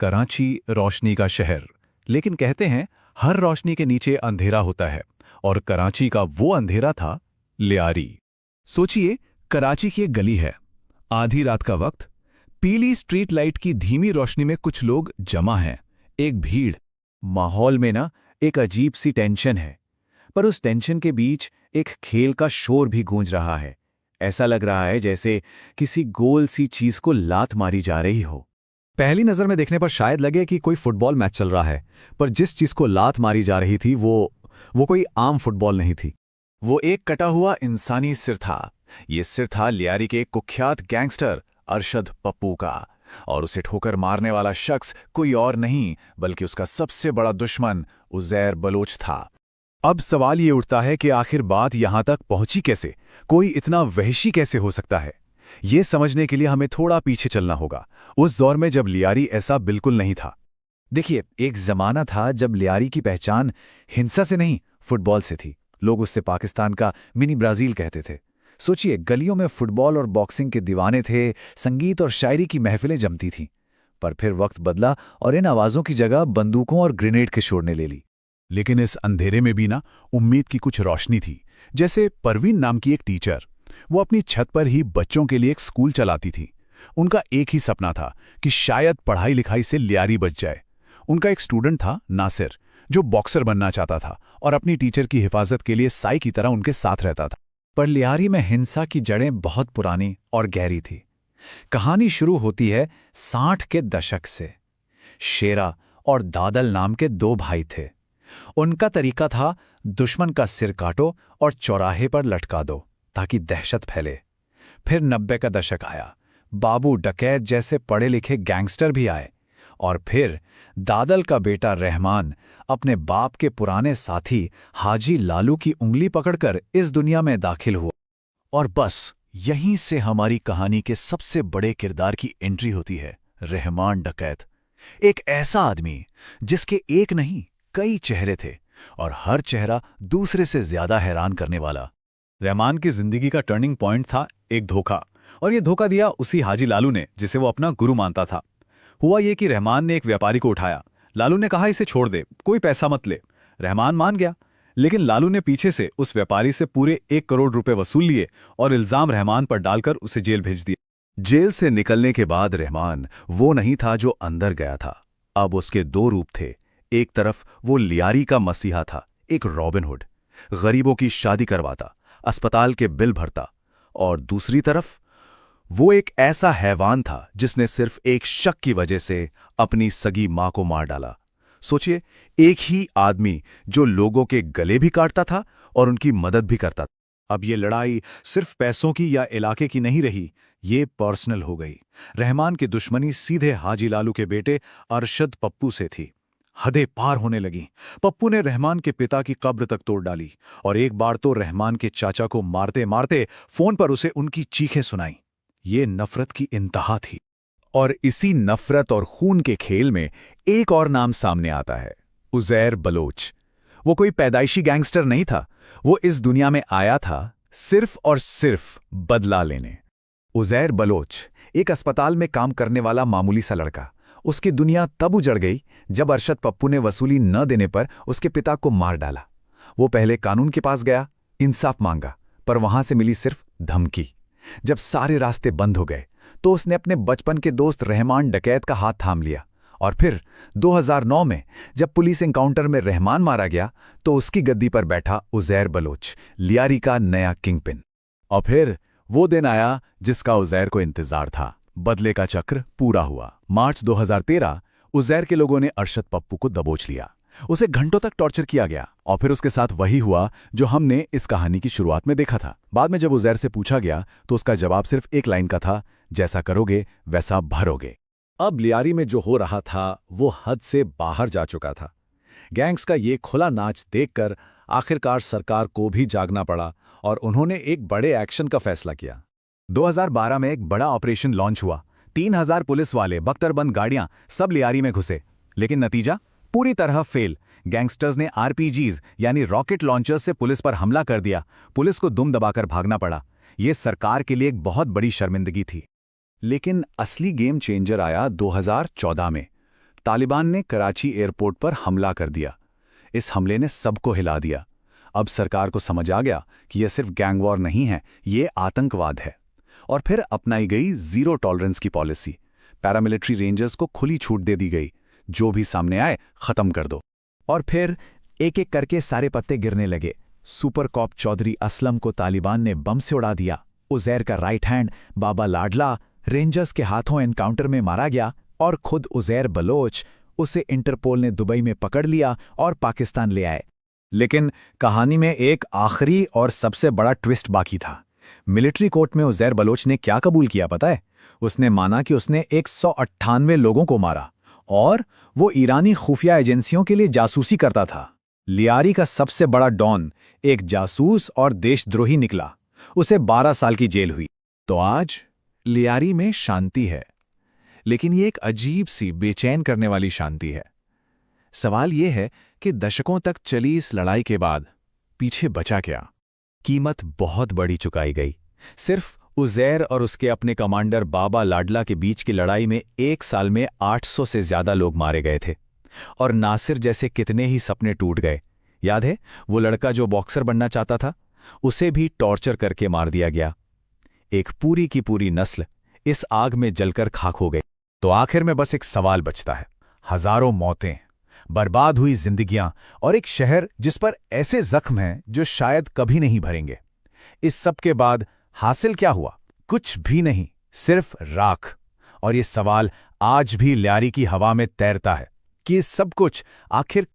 कराची रोशनी का शहर, लेकिन कहते हैं हर रोशनी के नीचे अंधेरा होता है, और कराची का वो अंधेरा था लियारी। सोचिए, कराची की एक गली है, आधी रात का वक्त, पीली स्ट्रीट लाइट की धीमी रोशनी में कुछ लोग जमा हैं, एक भीड़। माहौल में ना एक अजीब सी टेंशन है, पर उस टेंशन के बीच एक खेल का शोर भी गूंज रहा है। ऐसा लग रहा है जैसे किसी गोल सी चीज को लात मारी जा रही हो। पहली नजर में देखने पर शायद लगे कि कोई फुटबॉल मैच चल रहा है, पर जिस चीज को लात मारी जा रही थी वो कोई आम फुटबॉल नहीं थी। वो एक कटा हुआ इंसानी सिर था। ये सिर था लियारी के कुख्यात गैंगस्टर अरशद पप्पू का, और उसे ठोकर मारने वाला शख्स कोई और नहीं बल्कि उसका सबसे बड़ा दुश्मन उज़ैर बलोच था। अब सवाल ये उठता है कि आखिर बात यहां तक पहुंची कैसे? कोई इतना वहशी कैसे हो सकता है? ये समझने के लिए हमें थोड़ा पीछे चलना होगा, उस दौर में जब लियारी ऐसा बिल्कुल नहीं था। देखिए, एक जमाना था जब लियारी की पहचान हिंसा से नहीं, फुटबॉल से थी। लोग उससे पाकिस्तान का मिनी ब्राजील कहते थे। सोचिए, गलियों में फुटबॉल और बॉक्सिंग के दीवाने थे, संगीत और शायरी की महफिलें जमती थीं। पर फिर वक्त बदला और इन आवाज़ों की जगह बंदूकों और ग्रेनेड के शोर ने ले ली। लेकिन इस अंधेरे में भी ना उम्मीद की कुछ रोशनी थी। जैसे परवीन नाम की एक टीचर, वो अपनी छत पर ही बच्चों के लिए एक स्कूल चलाती थी। उनका एक ही सपना था कि शायद पढ़ाई लिखाई से लियारी बच जाए। उनका एक स्टूडेंट था नासिर, जो बॉक्सर बनना चाहता था और अपनी टीचर की हिफाजत के लिए साई की तरह उनके साथ रहता था। पर लियारी में हिंसा की जड़ें बहुत पुरानी और गहरी थी। कहानी शुरू होती है 60 के दशक से। शेरा और दादल नाम के दो भाई थे। उनका तरीका था, दुश्मन का सिर काटो और चौराहे पर लटका दो ताकि दहशत फैले। फिर 90 का दशक आया, बाबू डकैत जैसे पढ़े लिखे गैंगस्टर भी आए, और फिर दादल का बेटा रहमान अपने बाप के पुराने साथी हाजी लालू की उंगली पकड़कर इस दुनिया में दाखिल हुआ। और बस यहीं से हमारी कहानी के सबसे बड़े किरदार की एंट्री होती है, रहमान डकैत। एक ऐसा आदमी जिसके एक नहीं कई चेहरे थे, और हर चेहरा दूसरे से ज्यादा हैरान करने वाला। रहमान की जिंदगी का टर्निंग पॉइंट था एक धोखा, और ये धोखा दिया उसी हाजी लालू ने जिसे वो अपना गुरु मानता था। हुआ ये कि रहमान ने एक व्यापारी को उठाया। लालू ने कहा, इसे छोड़ दे, कोई पैसा मत ले। रहमान मान गया, लेकिन लालू ने पीछे से उस व्यापारी से पूरे 1 करोड़ रुपए वसूल लिए और इल्जाम रहमान पर डालकर उसे जेल भेज दिया। जेल से निकलने के बाद रहमान वो नहीं था जो अंदर गया था। अब उसके दो रूप थे। एक तरफ वो लियारी का मसीहा था, एक रॉबिनहुड, गरीबों की शादी करवाता, अस्पताल के बिल भरता, और दूसरी तरफ वो एक ऐसा हैवान था जिसने सिर्फ एक शक की वजह से अपनी सगी मां को मार डाला। सोचिए, एक ही आदमी जो लोगों के गले भी काटता था और उनकी मदद भी करता था। अब ये लड़ाई सिर्फ पैसों की या इलाके की नहीं रही, ये पर्सनल हो गई। रहमान की दुश्मनी सीधे हाजी लालू के बेटे अरशद पप्पू से थी। हदें पार होने लगी। पप्पू ने रहमान के पिता की कब्र तक तोड़ डाली, और एक बार तो रहमान के चाचा को मारते मारते फोन पर उसे उनकी चीखें सुनाई। ये नफरत की इंतहा थी। और इसी नफरत और खून के खेल में एक और नाम सामने आता है, उज़ैर बलोच। वो कोई पैदाइशी गैंगस्टर नहीं था, वो इस दुनिया में आया था सिर्फ और सिर्फ बदला लेने। उज़ैर बलोच एक अस्पताल में काम करने वाला मामूली सा लड़का। उसकी दुनिया तब उजड़ गई जब अरशद पप्पू ने वसूली न देने पर उसके पिता को मार डाला। वो पहले कानून के पास गया, इंसाफ मांगा, पर वहां से मिली सिर्फ धमकी। जब सारे रास्ते बंद हो गए तो उसने अपने बचपन के दोस्त रहमान डकैत का हाथ थाम लिया, और फिर 2009 में जब पुलिस एनकाउंटर में रहमान मारा गया तो उसकी गद्दी पर बैठा उज़ैर बलोच, लियारी का नया किंगपिन। और फिर वो दिन आया जिसका उज़ैर को इंतजार था। बदले का चक्र पूरा हुआ। मार्च 2013 उज़ैर के लोगों ने अरशद पप्पू को दबोच लिया। उसे घंटों तक टॉर्चर किया गया, और फिर उसके साथ वही हुआ जो हमने इस कहानी की शुरुआत में देखा था। बाद में जब उज़ैर से पूछा गया तो उसका जवाब सिर्फ एक लाइन का था, जैसा करोगे वैसा भरोगे। अब लियारी में जो हो रहा था वो हद से बाहर जा चुका था। गैंग्स का ये खुला नाच देखकर आखिरकार सरकार को भी जागना पड़ा, और उन्होंने एक बड़े एक्शन का फैसला किया। 2012 में एक बड़ा ऑपरेशन लॉन्च हुआ। 3000 पुलिस वाले, बख्तरबंद गाड़ियां, सब लियारी में घुसे। लेकिन नतीजा पूरी तरह फेल। गैंगस्टर्स ने आरपीजीज यानी रॉकेट लॉन्चर्स से पुलिस पर हमला कर दिया। पुलिस को दुम दबाकर भागना पड़ा। ये सरकार के लिए एक बहुत बड़ी शर्मिंदगी थी। लेकिन असली गेम चेंजर आया 2014 में। तालिबान ने कराची एयरपोर्ट पर हमला कर दिया। इस हमले ने सबको हिला दिया। अब सरकार को समझ आ गया कि यह सिर्फ गैंग वॉर नहीं है, ये आतंकवाद है। और फिर अपनाई गई जीरो टॉलरेंस की पॉलिसी। पैरामिलिट्री रेंजर्स को खुली छूट दे दी गई, जो भी सामने आए खत्म कर दो। और फिर एक एक करके सारे पत्ते गिरने लगे। सुपर कॉप चौधरी असलम को तालिबान ने बम से उड़ा दिया। उजैर का राइट हैंड बाबा लाडला रेंजर्स के हाथों एनकाउंटर में मारा गया, और खुद उजैर बलोच, उसे इंटरपोल ने दुबई में पकड़ लिया और पाकिस्तान ले आए। लेकिन कहानी में एक आखिरी और सबसे बड़ा ट्विस्ट बाकी था। मिलिट्री कोर्ट में उजैर बलोच ने क्या कबूल किया पता है? उसने माना कि उसने 198 लोगों को मारा और वो ईरानी खुफिया एजेंसियों के लिए जासूसी करता था। लियारी का सबसे बड़ा डॉन एक जासूस और देशद्रोही निकला। उसे 12 साल की जेल हुई। तो आज लियारी में शांति है, लेकिन ये एक अजीब सी बेचैन करने वाली शांति है। सवाल ये है कि दशकों तक चली इस लड़ाई के बाद पीछे बचा क्या? कीमत बहुत बड़ी चुकाई गई। सिर्फ उजैर और उसके अपने कमांडर बाबा लाडला के बीच की लड़ाई में 1 साल में 800 से ज्यादा लोग मारे गए थे। और नासिर जैसे कितने ही सपने टूट गए। याद है वो लड़का जो बॉक्सर बनना चाहता था, उसे भी टॉर्चर करके मार दिया गया। एक पूरी की पूरी नस्ल इस आग में जलकर खाक हो गई। तो आखिर में बस एक सवाल बचता है। हजारों मौतें, बर्बाद हुई जिंदगियां और एक शहर जिस पर ऐसे जख्म हैं जो शायद कभी नहीं भरेंगे। इस सब के बाद हासिल क्या हुआ? कुछ भी नहीं, सिर्फ राख। और ये सवाल आज भी लियारी की हवा में तैरता है कि ये सब कुछ आखिर